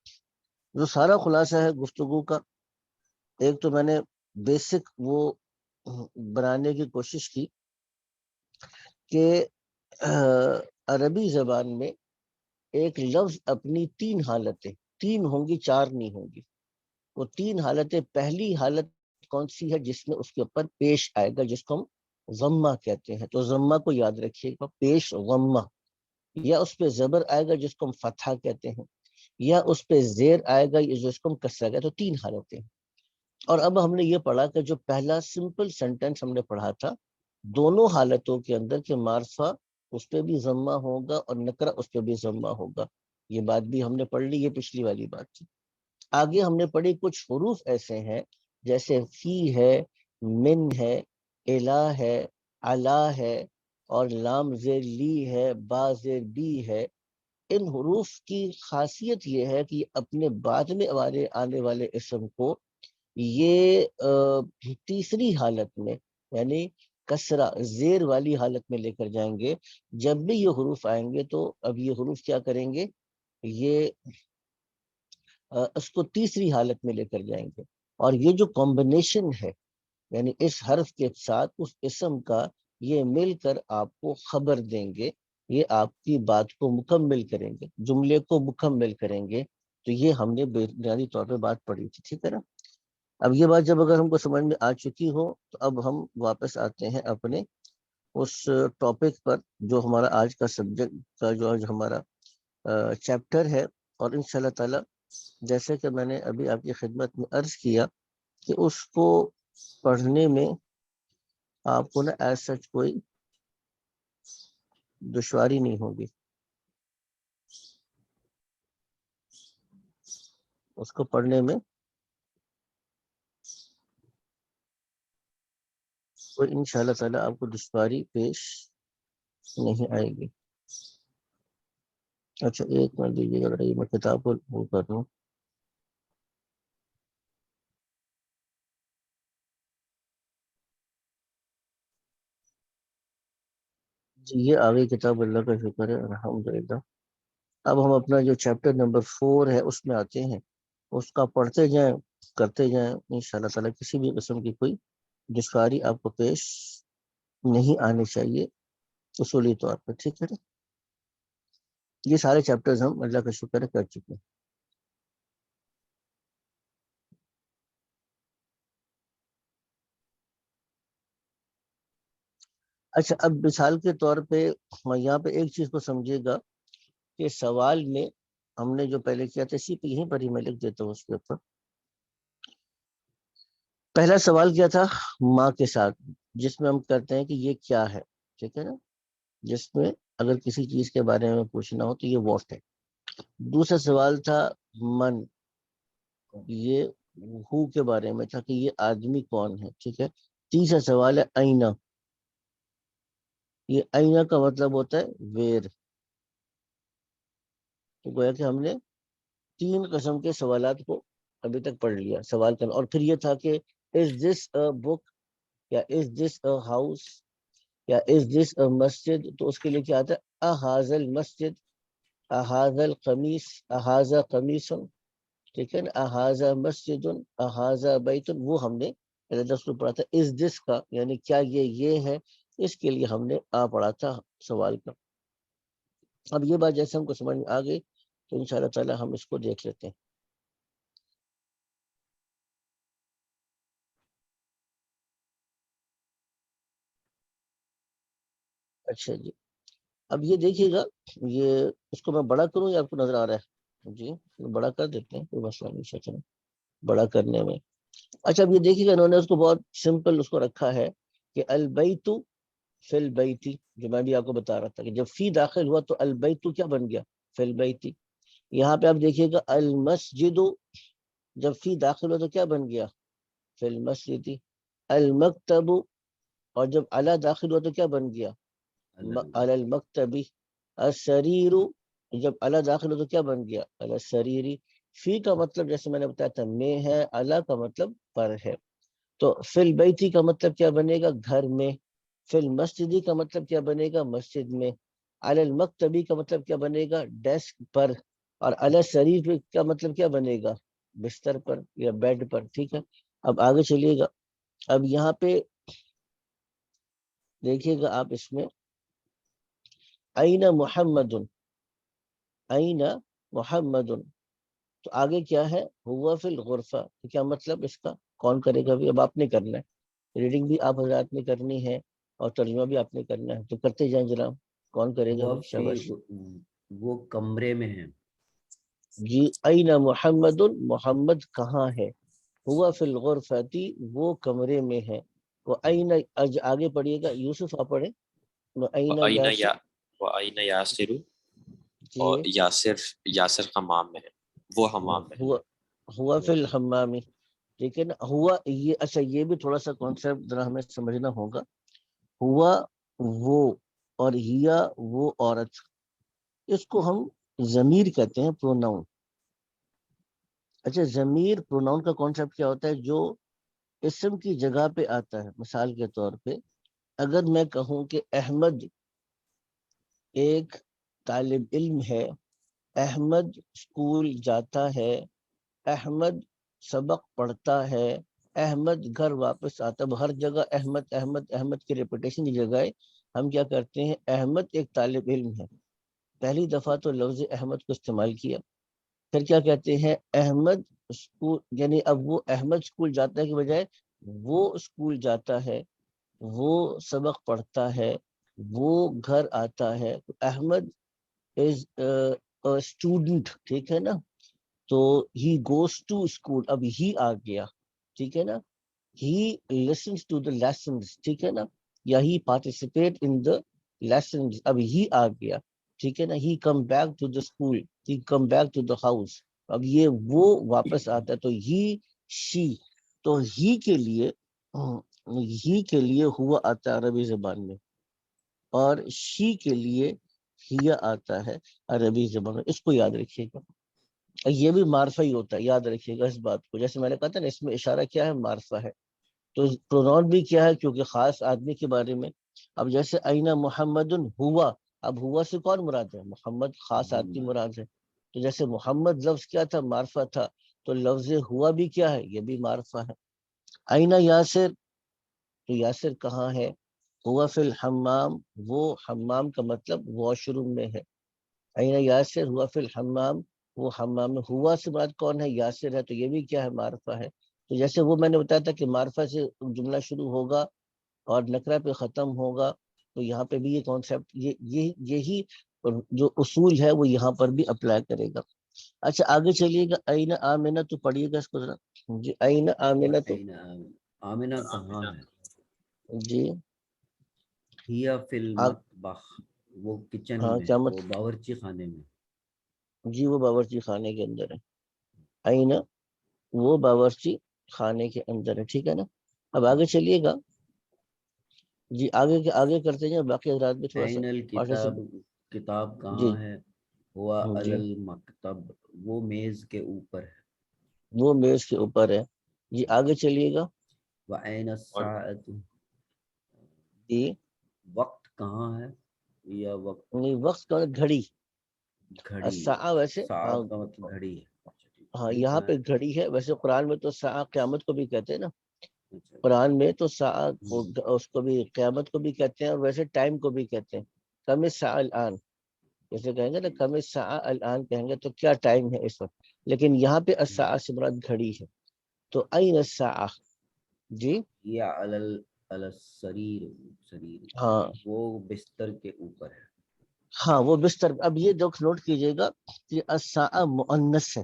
جو سارا خلاصہ ہے گفتگو کا, ایک تو میں نے بیسک وہ بنانے کی کوشش کی کہ عربی زبان میں ایک لفظ اپنی 3 حالتیں, 3 ہوں گی 4 نہیں ہوں گی. وہ 3 حالتیں, پہلی حالت کون سی ہے جس میں اس کے اوپر پیش آئے گا جس کو ہم ضمہ کہتے ہیں. تو ضمہ کو یاد رکھیے گا, پیش ضمہ, یا اس پہ زبر آئے گا جس کو ہم فتحہ کہتے ہیں, یا اس پہ زیر آئے گا جس کو ہم کسرہ کہتے ہیں. تو 3 حالتیں. اور اب ہم نے یہ پڑھا کہ جو پہلا سمپل سینٹنس ہم نے پڑھا تھا, دونوں حالتوں کے اندر کہ معرفہ اس پہ بھی ضمہ ہوگا اور نکرہ اس پہ بھی ضمہ ہوگا. یہ بات بھی ہم نے پڑھ لی, یہ پچھلی والی بات تھی. آگے ہم نے پڑھی کچھ حروف ایسے ہیں جیسے فی ہے, من ہے, الہ ہے, علا ہے, اور لام زیر لی ہے, با زیر بی ہے. ان حروف کی خاصیت یہ ہے کہ اپنے بعد میں آنے والے اسم کو یہ تیسری حالت میں یعنی کسرہ زیر والی حالت میں لے کر جائیں گے. جب بھی یہ حروف آئیں گے تو اب یہ حروف کیا کریں گے, یہ اس کو تیسری حالت میں لے کر جائیں گے. اور یہ جو کمبینیشن ہے یعنی اس حرف کے ساتھ اس اسم کا, یہ مل کر آپ کو خبر دیں گے, یہ آپ کی بات کو مکمل کریں گے, جملے کو مکمل کریں گے. تو یہ ہم نے بنیادی طور پہ بات پڑھی تھی. ٹھیک ہے نا. اب یہ بات جب اگر ہم کو سمجھ میں آ چکی ہو تو اب ہم واپس آتے ہیں اپنے اس ٹاپک پر جو ہمارا آج کا سبجیکٹ کا جو آج ہمارا چیپٹر ہے. اور انشاءاللہ تعالی جیسے کہ میں نے ابھی آپ کی خدمت میں عرض کیا کہ اس کو پڑھنے میں آپ کو نا ایز سچ کوئی دشواری نہیں ہوگی. اس کو پڑھنے میں کوئی انشاءاللہ تعالی آپ کو دشواری پیش نہیں آئے گی. اچھا ایک منٹ دیجیے گا, میں کتاب کو وہ کر رہا ہوں. جی یہ آگئی کتاب, اللہ کا شکر ہے, الحمدللہ. اب ہم اپنا جو چیپٹر نمبر 4 ہے اس میں آتے ہیں. اس کا پڑھتے جائیں, کرتے جائیں, انشاءاللہ تعالی کسی بھی قسم کی کوئی دشواری آپ کو پیش نہیں آنی چاہیے اصولی طور پر. ٹھیک ہے نا. یہ سارے چیپٹرز ہم اللہ کا شکر کر چکے ہیں. اچھا اب مثال کے طور پہ یہاں پہ ایک چیز کو سمجھیے گا کہ سوال میں ہم نے جو پہلے کیا تھا اسی پہ یہیں پر ہی میں لکھ دیتا ہوں اس کے اوپر. پہلا سوال کیا تھا, ماں کے ساتھ, جس میں ہم کرتے ہیں کہ یہ کیا ہے. ٹھیک ہے نا. جس میں اگر کسی چیز کے بارے میں پوچھنا ہو تو یہ واٹ ہے. دوسرا سوال تھا من, یہ ہو کے بارے میں تھا کہ یہ آدمی کون ہے. ٹھیک ہے. تیسرا سوال ہے آئینہ, یہ آئینہ کا مطلب ہوتا ہے ویر. تو گویا کہ ہم نے 3 قسم کے سوالات کو ابھی تک پڑھ لیا سوال کرنا. اور پھر یہ تھا کہ is this a book یا is this a house یا is this a مسجد. تو اس کے لیے کیا آتا ہے, احاذ المسجد, احاذ القمیص, احاذ قمیص. ٹھیک ہے نا. احاذ مسجد, احاذ بیت. وہ ہم نے پہلے 10 میں پڑھا تھا. is this کا یعنی کیا یہ ہے, اس کے لیے ہم نے پڑھا تھا سوال کا. اب یہ بات جیسے ہم کو سمجھ میں آ گئی تو انشاءاللہ تعالی ہم اس کو دیکھ لیتے ہیں. اچھا جی, اب یہ دیکھیے گا, یہ اس کو میں بڑا کروں یا آپ کو نظر آ رہا ہے؟ جی بڑا کر دیتے ہیں, کوئی مسئلہ نہیں. بڑا کرنے میں. اچھا اب یہ دیکھیے گا انہوں نے اس کو بہت سمپل اس کو رکھا ہے کہ البیت فی البیت، جو میں بھی آپ کو بتا رہا تھا کہ جب فی داخل ہوا تو البیت کیا بن گیا؟ فی البیت. یہاں پہ آپ دیکھیے گا المسجد، جب فی داخل ہوا تو کیا بن گیا؟ فی المسجد. المکتب، اور جب علی داخل ہوا تو کیا بن گیا؟ علی المکتبی. السریر، جب علی داخل ہوا تو کیا بن گیا؟ علی السریر. فی کا مطلب جیسے میں نے بتایا تھا میں ہے، علی کا مطلب پر ہے. تو فی البیتی کا مطلب کیا بنے گا؟ گھر میں. فی المسجدی کا مطلب کیا بنے گا؟ مسجد میں. علی المکتبی کا مطلب کیا بنے گا؟ ڈیسک پر. اور علی السریر کا مطلب کیا بنے گا؟ بستر پر یا بیڈ پر. ٹھیک ہے، اب آگے چلیے گا. اب یہاں پہ دیکھیے گا آپ اس میں این محمد، این محمد، تو آگے کیا ہے؟ ہوا فی الغرفہ. کیا مطلب اس کا؟ کون کرے گا؟ بھی اب آپ نے کرنا ہے، ریڈنگ بھی آپ حضرات نے کرنی ہے اور ترجمہ بھی آپ نے کرنا ہے، تو کرتے جائیں جناب. کون کرے گا؟ شاباش
وہ کمرے میں ہیں.
جی. این محمد، محمد کہاں ہے؟ ہوا فی الغرفتی، وہ کمرے میں ہے. وہ این، آگے پڑھیے گا یوسف آپ پڑھیں. این یاسر،
وَأَيْنَ یاسر،
جی
اور یاسر حمام میں ہے، وہ حمام میں ہے.
ہوا فی الحمامی. ٹھیک ہے نا. ہوا یہ، اچھا یہ بھی تھوڑا سا کانسیپٹ ذرا ہمیں سمجھنا ہوگا. ہوا وہ اور ہیا وہ عورت، اس کو ہم ضمیر کہتے ہیں، پروناؤن. اچھا ضمیر پروناؤن کا کانسیپٹ کیا ہوتا ہے؟ جو اسم کی جگہ پہ آتا ہے. مثال کے طور پہ اگر میں کہوں کہ احمد ایک طالب علم ہے، احمد اسکول جاتا ہے، احمد سبق پڑھتا ہے، احمد گھر واپس آتا ہے. ہر جگہ احمد احمد احمد کی ریپیٹیشن کی جگہ ہم کیا کرتے ہیں؟ احمد ایک طالب علم ہے. پہلی دفعہ تو لفظ احمد کو استعمال کیا، پھر کیا کہتے ہیں؟ احمد اسکول، یعنی اب وہ احمد اسکول جاتا ہے کی بجائے وہ اسکول جاتا ہے، وہ سبق پڑھتا ہے، وہ گھر آتا ہے. Ahmed is student. ٹھیک ہے نا. تو ہی گوز ٹو اسکول، اب ہی آ گیا. ٹھیک ہے نا. ہی لسنس ٹو دا لیسنس. ٹھیک ہے نا. یا ہی پارٹیسپیٹ ان دا لیسنس، اب ہی آ گیا. ٹھیک ہے نا. He come back to the school, he come back to the house. اب یہ وہ واپس آتا ہے. تو ہی شی، تو ہی کے لیے ہوا آتا ہے عربی زبان میں، اور شی کے لیے ہیا آتا ہے عربی زبان میں. اس کو یاد رکھیے گا. یہ بھی معرفہ ہی ہوتا ہے، یاد رکھیے گا اس بات کو. جیسے میں نے کہا تھا نا اس میں اشارہ کیا ہے؟ معرفہ ہے. تو پروناؤن بھی کیا ہے؟ کیونکہ خاص آدمی کے بارے میں. اب جیسے اینا محمد ہوا، اب ہوا سے کون مراد ہے؟ محمد خاص آدمی مراد ہے. تو جیسے محمد لفظ کیا تھا؟ معرفہ تھا. تو لفظ ہوا بھی کیا ہے؟ یہ بھی معرفہ ہے. اینا یاسر، تو یاسر کہاں ہے؟ ہوا فی الحمام، وہ حمام کا مطلب واش روم میں ہے. اینا یاسر ہوا فی الحمام، وہ حمام میں. ہوا سے مراد کون ہے؟ یاسر ہے. تو یہ بھی کیا ہے؟ معرفہ ہے. تو جیسے وہ میں نے بتایا تھا کہ معرفہ سے جملہ شروع ہوگا اور نکرہ پہ ختم ہوگا، تو یہاں پہ بھی یہ کانسیپٹ، یہی جو اصول ہے وہ یہاں پر بھی اپلائی کرے گا. اچھا آگے چلیے گا. این آمنہ، تو پڑھیے گا اس کو ذرا. جی. این آمنہ، تو
آمنہ کہاں ہے؟
جی
ہیا فی المطبخ، وہ کچن
ہاں
میں،
کیا
وہ باورچی خانے میں.
جی وہ باورچی خانے کے اندر ہے. این، وہ باورچی خانے کے اندر ہے. ٹھیک ہے نا. اب آگے چلیے گا. جی آگے کرتے ہیں. باقی حضرات بھی تھوڑا سا
این الکتاب، کتاب
جی
کہاں ہے؟ ہوا علی
جی
المکتب، وہ میز کے اوپر ہے.
وہ میز کے اوپر ہے. جی آگے چلیے گا.
وَأَيْنَ السَّاعَةُ،
جی
وقت کہاں ہے؟ یا وقت،
نہیں، وقت کا گھڑی.
گھڑی.
الساعہ ویسے ہاں،
ساعت کا مطلب گھڑی ہے. اچھا ٹھیک.
ہاں
گھڑی
یہاں
کہاں
پہ
ہے؟
گھڑی ہے. ویسے قرآن میں تو ساعہ قیامت کو بھی کہتے ہیں نا.
اچھا.
قرآن میں تو ساعت اس کو بھی قیامت کو بھی کہتے ہیں، اور ویسے ٹائم کو بھی کہتے ہیں. کم الساعہ الآن، جیسے کہیں گے نا کم الساعہ الآن کہیں گے تو کیا ٹائم ہے اس وقت. لیکن یہاں پہ الساعہ سے مراد گھڑی ہے. تو این الساعہ. جی
یا علی السریر، سریر،
ہاں
وہ بستر کے اوپر ہے.
ہاں وہ بستر. اب یہ نوٹ کیجئے گا کہ الساعہ مؤنث ہے.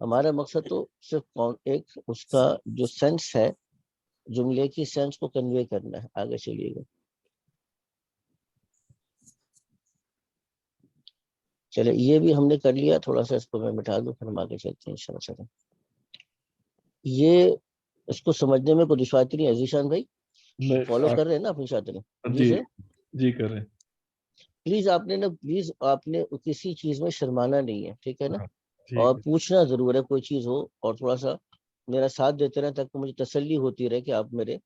ہمارا مقصد تو صرف ایک اس کا جو سینس ہے، جملے کی سینس کو کنوے کرنا ہے. آگے چلیے گا. چلے یہ بھی ہم نے کر لیا. تھوڑا سا اس کو میں مٹا دوں، پھر ہم آگے چلتے ہیں انشاءاللہ. یہ اس کو سمجھنے میں کوئی دشواری نہیں ہے ذیشان بھائی؟ فالو کر رہے ہیں نا اپنی شاطری؟
جی
سر
جی کر رہے ہیں.
پلیز آپ نے کسی چیز میں شرمانا نہیں ہے، ٹھیک ہے نا؟
ٹھیک
اور
ہے.
پوچھنا ضرور ہے کوئی چیز ہو، اور تھوڑا سا میرا ساتھ دیتے رہیں تاکہ مجھے تسلی ہوتی رہے کہ آپ میرے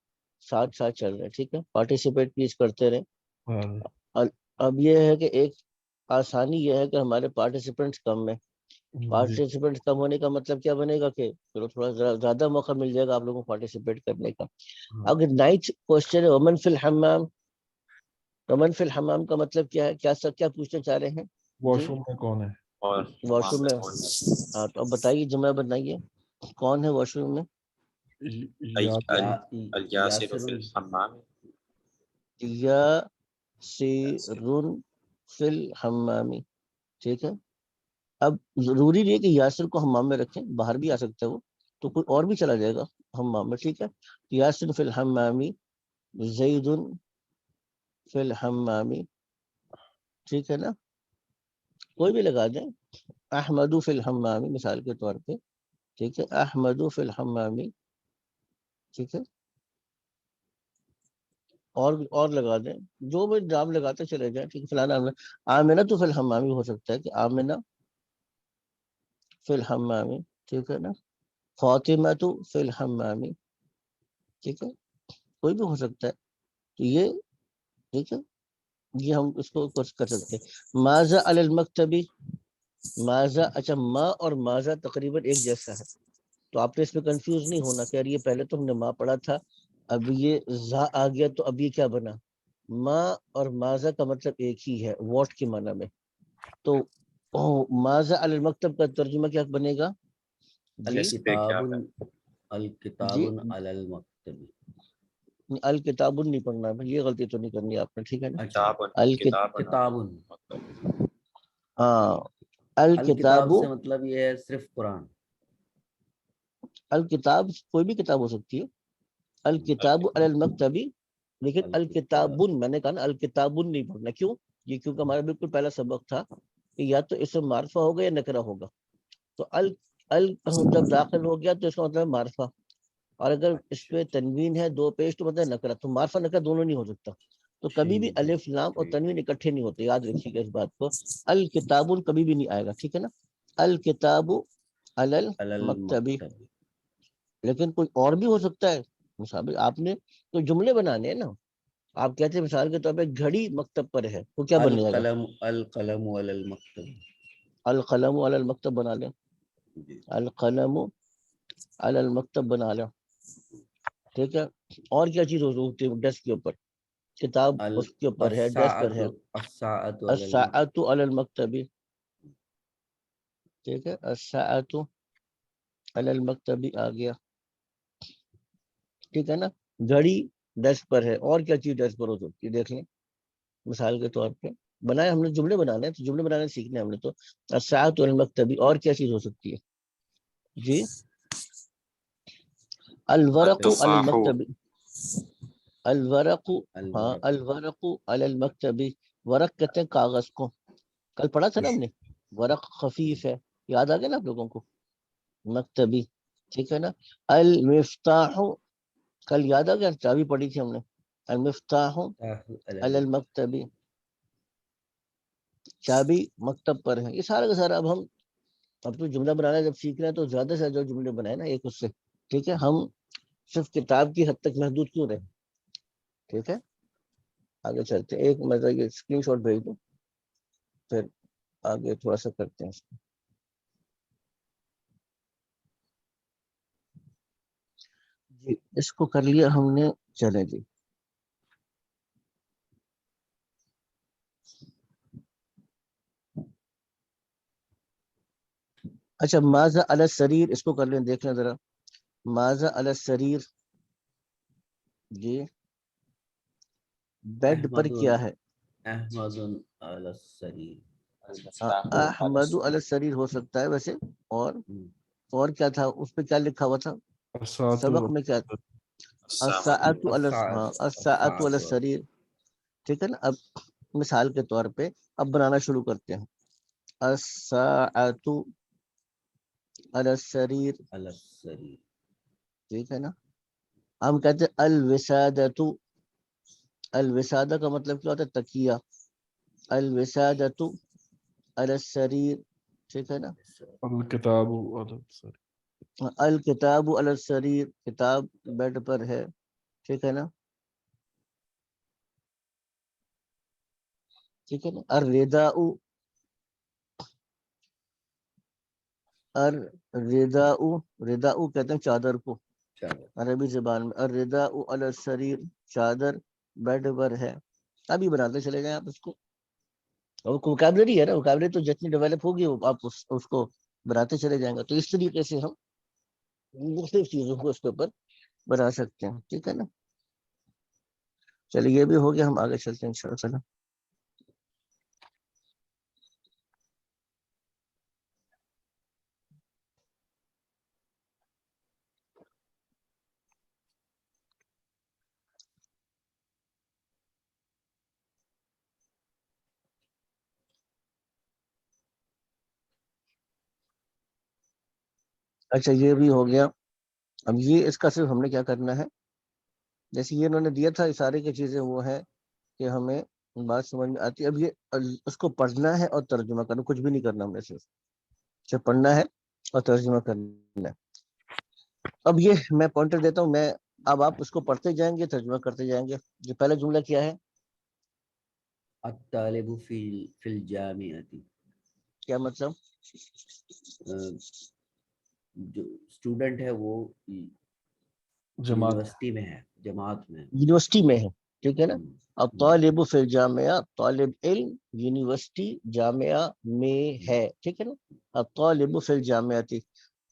ساتھ ساتھ چل رہے ہیں. ٹھیک ہے، پارٹیسپیٹ پلیز کرتے رہیں.
ہاں
اب یہ ہے کہ ایک آسانی یہ ہے کہ ہمارے پارٹیسپینٹس کم ہیں.
جی
پارٹیسپینٹس کم ہونے کا مطلب کیا بنے گا کہ چلو تھوڑا زیادہ موقع مل جائے گا آپ لوگوں کو پارٹیسپیٹ کرنے کا.
ہاں.
اگر 9th کوشچن ہے ومن فی الحمام، ومن فی الحمام کا مطلب کیا ہے؟ کیا پوچھنا چاہ رہے ہیں؟
واش روم میں کون ہے؟
اور
واش روم میں.
کون
ہاں تو اب بتائیے، جملہ بنائیے، کون ہے واش روم میں؟
ہے؟ الیاسر فی الحمام.
یاسر فی الحمام. ٹھیک ہے. اب ضروری نہیں ہے کہ یاسر کو حمام میں رکھیں، باہر بھی آ سکتا ہے وہ، تو کوئی اور بھی چلا جائے گا حمام میں. ٹھیک ہے. یاسر فی الحمام، زید فی الحمام. ٹھیک ہے نا؟ کوئی بھی لگا دیں. احمد فی الحمام مثال کے طور پہ. ٹھیک ہے، احمد فی الحمام. ٹھیک ہے، اور لگا دیں، جو بھی نام لگاتے چلے جائیں. ٹھیک ہے، فلانا آمنہ تو فی الحمام ہو سکتا ہے کہ آمنہ فی الحمام. ٹھیک ہے نا؟ فاطمہ تو فی الحمام. ٹھیک ہے، کوئی بھی ہو سکتا ہے. تو یہ ٹھیک ہے، یہ ہم اس کو کر سکتے ہیں. ماذا علی المکتبی، ماذا، اچھا ما اور ماذا تقریباً ایک جیسا ہے، تو آپ نے اس میں کنفیوز نہیں ہونا کہ یار یہ پہلے تو ہم نے ما پڑھا تھا، اب یہ زا آ گیا تو اب یہ کیا بنا. ما اور ماذا کا مطلب ایک ہی ہے واٹ کے معنی میں. تو ماذا علی المکتب کا ترجمہ کیا بنے گا؟ جی
الکتاب
جی،
علی المکتب.
الکتاب نہیں پڑھنا ہے، یہ غلطی تو نہیں کرنی آپ نے. ٹھیک ہے نا؟
اچھا، کتاب.
ہاں، الکتاب.
الکتاب سے مطلب یہ ہے صرف قرآن.
الکتاب کوئی بھی کتاب ہو سکتی ہے. الکتاب علی المکتبی، لیکن الکتاب میں نے کہا نا الکتاب نہیں پڑھنا. کیوں؟ یہ کیونکہ ہمارا بالکل پہلا سبق تھا کہ یا تو اسم معرفہ ہوگا یا نکرہ ہوگا. تو ال جب داخل ہو گیا تو اس کا مطلب معرفہ، اور اگر اس پہ تنوین ہے دو پیش تو مطلب نکرہ. تو معرفہ نکرہ دونوں نہیں ہو سکتا. تو کبھی بھی الف لام اور تنوین اکٹھے نہیں ہوتے، یاد رکھیے گا اس بات کو. الکتاب کبھی بھی نہیں آئے گا. ٹھیک ہے نا؟ الکتاب علی المکتبی. لیکن کوئی اور بھی ہو سکتا ہے. مثال آپ نے تو جملے بنانے ہیں نا. آپ کہتے ہیں مثال کے طور پہ گھڑی مکتب پر ہے، تو کیا بن جائے گا؟
القلم علی المکتب.
القلم علی المکتب بنا لیں. القلم علی المکتب بنا لیں. ٹھیک ہے. اور کیا چیز ہوتی ہے ڈیسک کے اوپر؟ کتاب اس کے اوپر ہے، ڈیسک پر ہے. الساعۃ علی المکتب. ٹھیک ہے، الساعۃ علی المکتب آ گیا. ٹھیک ہے نا؟ گھڑی ڈیسک پر ہے. اور کیا چیز ڈیسک پر ہو سکتی ہے؟ دیکھ لیں مثال کے طور پہ بنائے ہم نے جملے بنانے ہیں، تو جملے بنانے سیکھنے ہم نے. تو الساعۃ علی المکتب، اور کیا چیز ہو سکتی ہے؟ جی، الورق علی المکتب. الورق، ہاں الورق علی المکتب. ورق کہتے ہیں کاغذ کو. کل پڑھا تھا نا ہم نے، ورق خفیف ہے، یاد آ گیا نا آپ لوگوں کو؟ مکتبی. ٹھیک ہے نا؟ المفتاح، کل یاد آ گیا، چابی پڑھی تھی ہم نے. المفتاح علی المکتب، چابی مکتب پر ہے. یہ سارا کا سارا اب تو جملہ بنانا جب سیکھ رہے ہیں تو زیادہ سے زیادہ جملے بنائے نا ایک اس سے. ٹھیک ہے، ہم صرف کتاب کی حد تک محدود کیوں رہے. ٹھیک ہے، آگے چلتے ہیں. ایک میں یہ اسکرین شاٹ بھیج دوں، پھر آگے تھوڑا سا کرتے ہیں. جی اس کو کر لیا ہم نے. چلے جی. اچھا، ماذا علی السریر، اس کو کر لیں، دیکھ لیں ذرا. ماذا علی السریر، جی بیڈ پر کیا ہے؟
احمد علی السریر.
احمد علی السریر ہو سکتا ہے ویسے. اور اور کیا تھا اس پہ کیا لکھا ہوا تھا سبق میں؟ کیا الساعۃ علی الساعۃ علی السریر، ٹھیک ہے نا. اب مثال کے طور پہ اب بنانا شروع کرتے ہیں. الساعۃ علی السریر، ٹھیک ہے نا. ہم کہتے ہیں الوسادۃ، الوسادہ کا مطلب کیا ہوتا ہے؟ تکیہ. الوسادۃ علی السریر، ٹھیک ہے نا.
الکتاب
الکتاب علی السریر، کتاب بیڈ پر ہے، ٹھیک ہے نا. ٹھیک ہے نا. الرداء، الرداء، رداء کہتے ہیں چادر کو عربی زبان میں. الرداء علی السریر، چادر بیڈ پر ہے. ابھی بناتے چلے جائیں آپ اس کو. اور ووکیبلری ہے نا، ووکیبلری تو جتنی ڈیولپ ہوگی آپ اس کو بناتے چلے جائیں گے. تو اس طریقے سے ہم مختلف چیزوں کو اس کے اوپر بنا سکتے ہیں، ٹھیک ہے نا. چلیے یہ بھی ہو گیا، ہم آگے چلتے ہیں انشاءاللہ. اچھا یہ بھی ہو گیا. اب یہ اس کا صرف ہم نے کیا کرنا ہے، جیسے یہ انہوں نے دیا تھا، ساری کی چیزیں وہ ہیں کہ ہمیں بات سمجھ میں آتی ہے. اب یہ اس کو پڑھنا ہے اور ترجمہ کرنا، کچھ بھی نہیں کرنا ہم نے، صرف پڑھنا ہے اور ترجمہ کرنا ہے. اب یہ میں پوائنٹر دیتا ہوں، میں اب آپ اس کو پڑھتے جائیں گے، ترجمہ کرتے جائیں گے. جو پہلا جملہ کیا ہے؟
الطالب فی الجامعۃ،
کیا مطلب؟
جو اسٹوڈنٹ ہے وہ یونیورسٹی میں ہے، جماعت میں،
یونیورسٹی میں ہے، ٹھیک ہے نا. اب طالب فی الجامعہ، طالب علم یونیورسٹی جامعہ میں ہے، ٹھیک ہے نا. اب طالب فی الجامعۃ.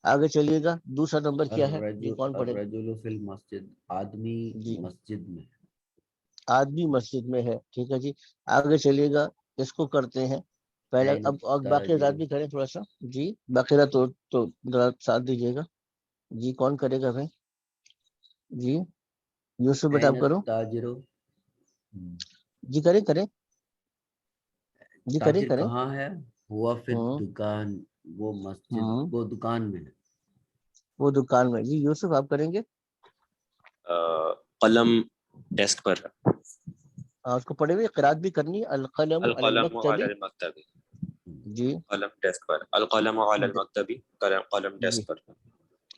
آگے چلیے گا. دوسرا نمبر کیا ہے؟ یہ کون پڑھے گا؟
الرجل فی المسجد، آدمی
جی
مسجد میں،
آدمی مسجد میں ہے، ٹھیک ہے جی. آگے چلیے گا. اس کو کرتے ہیں پہلے. اب باقی رات بھی کریں تھوڑا سا. جی باقی رات تو ساتھ دیجیے گا. جی کون کرے گا بھائی؟ جی یوسف بیٹا آپ کرو.
تاجرو،
جی کریں جی
تاجر
کریں.
کہاں ہے؟ ہوا فی دکان، وہ مسجد، وہ دکان میں ہے،
وہ دکان میں. جی یوسف آپ کریں گے.
قلم ڈیسک پر ہے.
اس کو پڑھے ہوئے قرات بھی کرنی ہے. القلم علی
القلم
المکتب.
علی المکتب،
جی
قلم ڈیسک پر. القلم علی المکتب، قلم
جی
ڈیسک پر.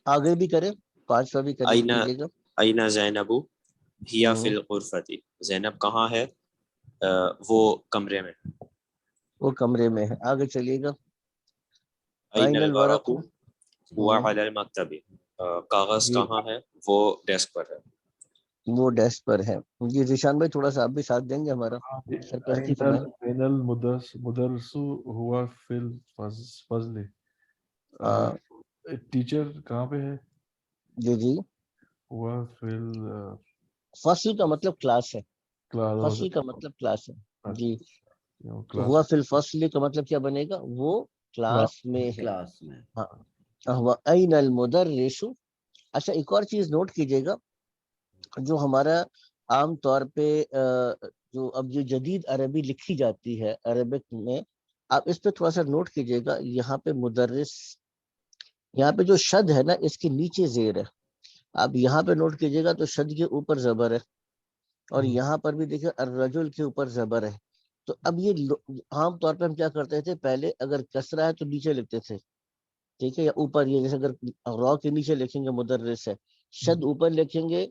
آگے بھی کریں، 5واں بھی کریں کیجیے گا.
این زینب ہی فی الغرفۃ، زینب کہاں ہے؟ وہ کمرے میں.
وہ کمرے میں ہے. آگے چلیے گا.
N
N
الورق
الورق.
هو علی المکتب، کاغذ
جی
کہاں ہے؟ وہ ڈیسک پر ہے.
وہ ڈیسک پر ہے. جی ذیشان بھائی تھوڑا سا آپ بھی ساتھ دیں گے ہمارا، سرپرستی فرمائیں.
این المدرس ہوا فی الفصل، ٹیچر کہاں پہ ہے؟
جی جی
ہوا فی
فصل کا مطلب کلاس ہے. فصل کا مطلب کلاس ہے. جی تو ہوا فی الفصل کا مطلب کیا بنے گا؟ وہ کلاس میں ہے.
کلاس میں.
ہاں این المدرس. اچھا ایک اور چیز نوٹ کیجیے گا، جو ہمارا عام طور پہ جو اب جو جدید عربی لکھی جاتی ہے عربک میں، آپ اس پہ تھوڑا سا نوٹ کیجیے گا. یہاں پہ مدرس، یہاں پہ جو شد ہے نا اس کے نیچے زیر ہے. آپ یہاں پہ نوٹ کیجیے گا تو شد کے اوپر زبر ہے، اور یہاں پر بھی دیکھیں الرجل کے اوپر زبر ہے. تو اب یہ عام طور پہ ہم کیا کرتے تھے، پہلے اگر کسرہ ہے تو نیچے لکھتے تھے، ٹھیک ہے، یا اوپر. یہ جیسے اگر را کے نیچے لکھیں گے مدرس ہے، شد اوپر لکھیں گے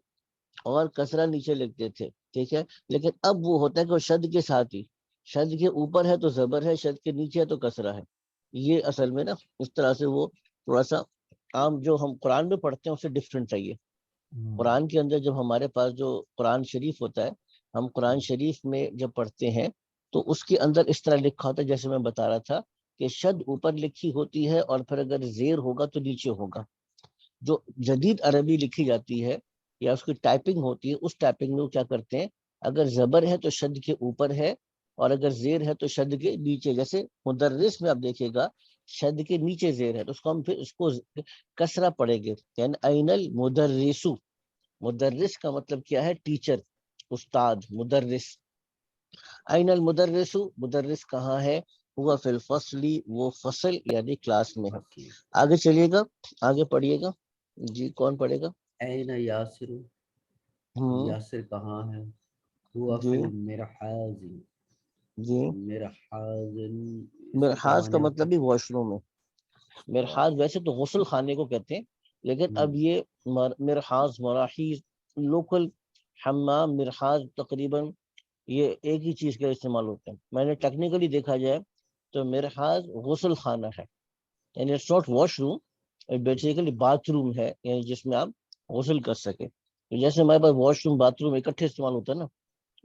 اور کسرہ نیچے لکھتے تھے، ٹھیک ہے. لیکن اب وہ ہوتا ہے کہ وہ شد کے ساتھ ہی، شد کے اوپر ہے تو زبر ہے، شد کے نیچے ہے تو کسرہ ہے. یہ اصل میں نا اس طرح سے وہ تھوڑا سا عام جو ہم قرآن میں پڑھتے ہیں اس سے ڈفرینٹ چاہیے. قرآن کے اندر جب ہمارے پاس جو قرآن شریف ہوتا ہے، ہم قرآن شریف میں جب پڑھتے ہیں تو اس کے اندر اس طرح لکھا ہوتا ہے جیسے میں بتا رہا تھا کہ شد اوپر لکھی ہوتی ہے اور پھر اگر زیر ہوگا تو نیچے ہوگا. جو جدید عربی لکھی جاتی ہے یا اس کی ٹائپنگ ہوتی ہے، اس ٹائپنگ میں وہ کیا کرتے ہیں، اگر زبر ہے تو شد کے اوپر ہے اور اگر زیر ہے تو شد کے نیچے. جیسے مدرس میں آپ دیکھیے گا شد کے نیچے زیر ہے، تو اس کو ہم پھر اس کو کسرہ پڑھیں گے، یعنی این المدرسو، مدرس کا مطلب کیا ہے؟ ٹیچر، استاد، مدرس. این المدرسو، مدرس کہاں ہے؟ ہوا فی الفصل، وہ فصل یعنی کلاس میں ہے. آگے چلیے گا، آگے پڑھیے گا جی. کون پڑھے گا؟
این یاسر، یاسر کہاں ہے؟ ہوا فی المرحاض،
جی
مرحاض،
مرحاض کا مطلب بھی واش روم ہے. مرحاض ویسے تو غسل خانے کو کہتے ہیں، لیکن اب یہ مرحاض، مراحیض، لوکل حمام، مرحاض تقریباً یہ ایک ہی چیز کا استعمال ہوتا ہے. میں نے ٹیکنیکلی دیکھا جائے تو مرحاض غسل خانہ ہے، یعنی it's not washroom, basically bathroom ہے، یعنی جس میں آپ غسل کر سکیں. جیسے ہمارے پاس واش روم، باتھ روم اکٹھے استعمال ہوتا ہے نا،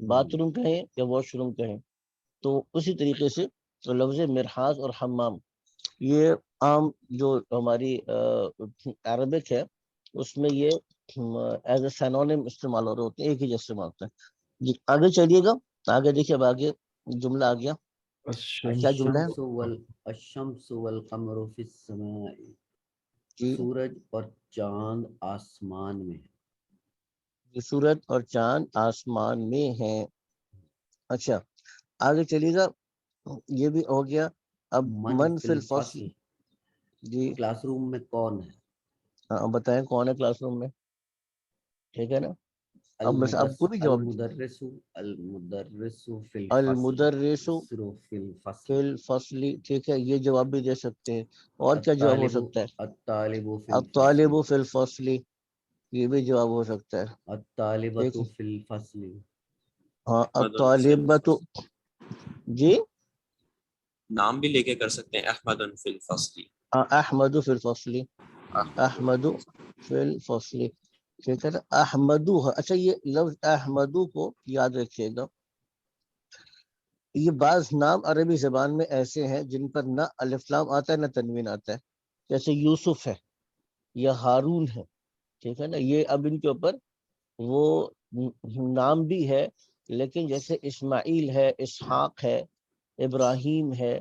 باتھ روم کہیں یا واش روم کہیں، تو اسی طریقے سے لفظ مرحاض اور حمام یہ عام جو ہماری عربک ہے اس میں یہ ایز اے سینونیم استعمال ہو رہے ہوتے ہیں، ایک ہی جیسے استعمال ہوتا ہے. جی آگے چلیے گا، آگے دیکھیے. اب آگے جملہ آ گیا، کیا جملہ ہے؟
الشمس والقمر فی السماء،
جی
سورج اور چاند آسمان میں ہے.
سورج اور چاند آسمان میں ہیں. اچھا آگے چلیے گا، یہ بھی ہو گیا. اب من فی الفصل، جی
کلاس روم میں کون ہے؟
ہاں بتائیں کون ہے کلاس روم میں؟ ٹھیک ہے نا. اب کو بھی جواب،
المدرس، المدرس فی
المدرس
الفصل،
فی الفصل، ٹھیک ہے، یہ جواب بھی دے سکتے ہیں. اور کیا جواب ہو سکتا ہے؟
الطالب فی
الطالب
الفصل،
فی الفصل، یہ بھی جواب ہو سکتا ہے.
الطالبۃ فی الفصل،
ہاں
احمد فی
الطالبۃ،
الفصل.
جی
نام بھی لے کے کر سکتے ہیں، احمد فی الفصل،
احمد فی الفصل، احمد فی الفصل، ٹھیک ہے نا. احمدو ہے. اچھا یہ لفظ احمدو کو یاد رکھیے گا، یہ بعض نام عربی زبان میں ایسے ہیں جن پر نہ الف لام آتا ہے نہ تنوین آتا ہے، جیسے یوسف ہے یا ہارون ہے، ٹھیک ہے نا. یہ اب ان کے اوپر وہ نام بھی ہے، لیکن جیسے اسماعیل ہے، اسحاق ہے، ابراہیم ہے،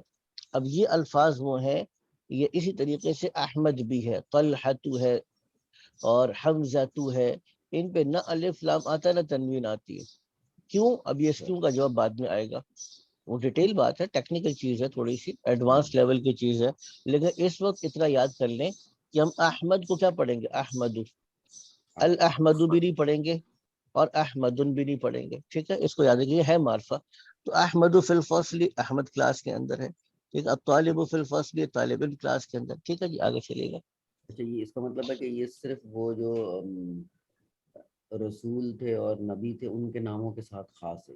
اب یہ الفاظ وہ ہیں. یہ اسی طریقے سے احمد بھی ہے، طلحۃ ہے اور حمزہ ہے، ان پہ نہ الف لام آتا ہے نہ تنوین آتی ہے. کیوں؟ اب یہ کیوں کا جواب بعد میں آئے گا، وہ ڈیٹیل بات ہے، ٹیکنیکل چیز ہے، تھوڑی سی ایڈوانس لیول کی چیز ہے. لیکن اس وقت اتنا یاد کر لیں کہ ہم احمد کو کیا پڑھیں گے؟ احمد، الاحمد بھی نہیں پڑھیں گے اور احمد بھی نہیں پڑھیں گے، ٹھیک ہے. اس کو یاد رکھیے، ہے معرفہ. تو احمد فی الفصل، احمد کلاس کے اندر ہے، ٹھیک ہے. الطالب فی الفصل، طالب علم کلاس کے اندر، ٹھیک ہے جی. آگے چلیے گا.
اچھا یہ اس کا مطلب ہے کہ یہ صرف وہ جو رسول تھے اور نبی تھے ان کے ناموں کے ساتھ خاص ہے؟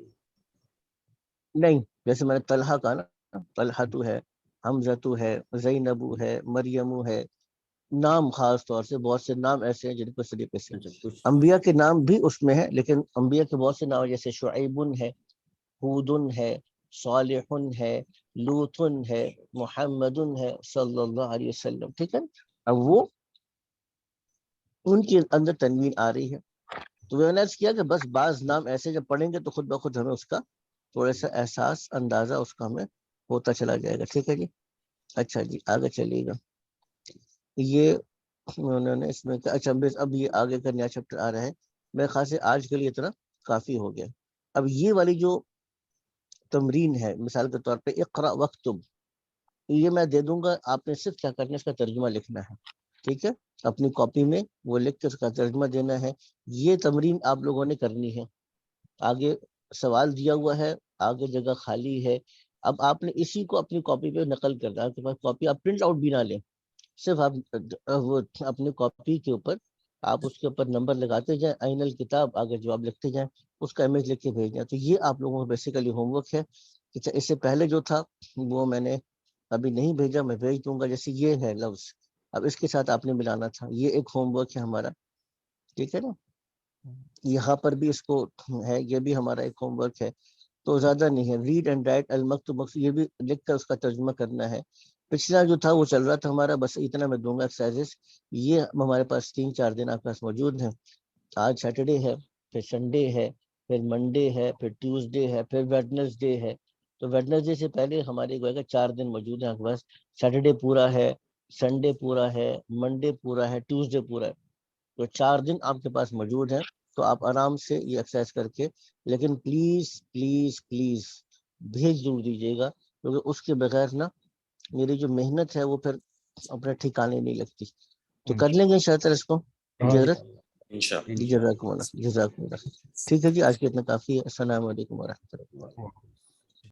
نہیں، جیسے میں نے طلحہ کا نا، طلحہ ہے، حمزہ ہے، زینب ہے، مریم ہے، نام خاص طور سے بہت سے نام ایسے ہیں جن کو اس طریقے سے انبیاء کے نام بھی اس میں ہیں، لیکن انبیاء کے بہت سے نام جیسے شعیب ہے، ہود ہے، صالح ہے، لوط ہے، محمد ہے صلی اللہ علیہ وسلم، ٹھیک ہے. اب وہ ان کے اندر تنوین آ رہی ہے. تو میں نے کیا کہ بس بعض نام ایسے جب پڑھیں گے تو خود بخود ہمیں اس کا تھوڑا سا احساس، اندازہ اس کا ہمیں ہوتا چلا جائے گا، ٹھیک ہے جی. اچھا جی آگے چلیے گا. یہ انہوں نے اس میں اچھا اب یہ آگے کا نیا چیپٹر آ رہا ہے. میرے خیال سے آج کے لیے اتنا کافی ہو گیا. اب یہ والی جو تمرین ہے، مثال کے طور پہ اقرا وکتب، یہ میں دے دوں گا، آپ نے صرف کیا کرنا ہے، اس کا ترجمہ لکھنا ہے، ٹھیک ہے. اپنی کاپی میں وہ لکھ کے اس کا ترجمہ دینا ہے. یہ تمرین آپ لوگوں نے کرنی ہے. آگے سوال دیا ہوا ہے، آگے جگہ خالی ہے. اب آپ نے اسی کو اپنی کاپی پہ نقل کرنا ہے. آپ کے پاس کاپی، آپ پرنٹ آؤٹ بھی نہ لیں، صرف آپ وہ اپنی کاپی کے اوپر آپ اس کے اوپر نمبر لگاتے جائیں، عین الکتاب، آگے جواب لکھتے جائیں، اس کا امیج لکھ کے بھیج دیں. تو یہ آپ لوگوں کو بیسیکلی ہوم ورک ہے. اس سے پہلے جو تھا وہ میں نے ابھی نہیں بھیجا، میں بھیج دوں گا. جیسے یہ ہے لفظ، اب اس کے ساتھ آپ نے ملانا تھا، یہ ایک ہوم ورک ہے ہمارا، ٹھیک ہے نا. یہاں پر بھی اس کو ہے، یہ بھی ہمارا ایک ہوم ورک ہے. تو زیادہ نہیں ہے، ریڈ اینڈ رائٹ المکتوب، یہ بھی لکھ کر اس کا ترجمہ کرنا ہے. پچھلا جو تھا وہ چل رہا تھا ہمارا، بس اتنا میں دوں گا ایکسرسائزز. یہ ہمارے پاس 3-4 دن آپ کے پاس موجود ہیں. آج سیٹرڈے ہے، پھر سنڈے ہے، پھر منڈے ہے، پھر ٹیوزڈے ہے، پھر ویڈنسڈے ہے. تو ویڈنسڈے سے پہلے ہمارے گویا کہ 4 دن موجود ہیں آپ کے پاس. سیٹرڈے پورا ہے, سنڈے پورا ہے, منڈے پورا ہے, ٹیوزڈے پورا ہے. تو 4 دن آپ کے پاس موجود ہیں. تو آپ آرام سے یہ ایکسرسائز کر کے, لیکن پلیز پلیز پلیز بھیج ضرور دیجیے گا, کیونکہ اس کے بغیر نا میری جو محنت ہے وہ پھر اپنے ٹھکانے نہیں لگتی. تو کر لیں گے انشاءاللہ اس کو جزرت.
انشاءاللہ.
جزاکم اللہ, جزاکم اللہ. ٹھیک ہے جی, آج کے اتنا کافی ہے. السلام علیکم ورحمۃ اللہ.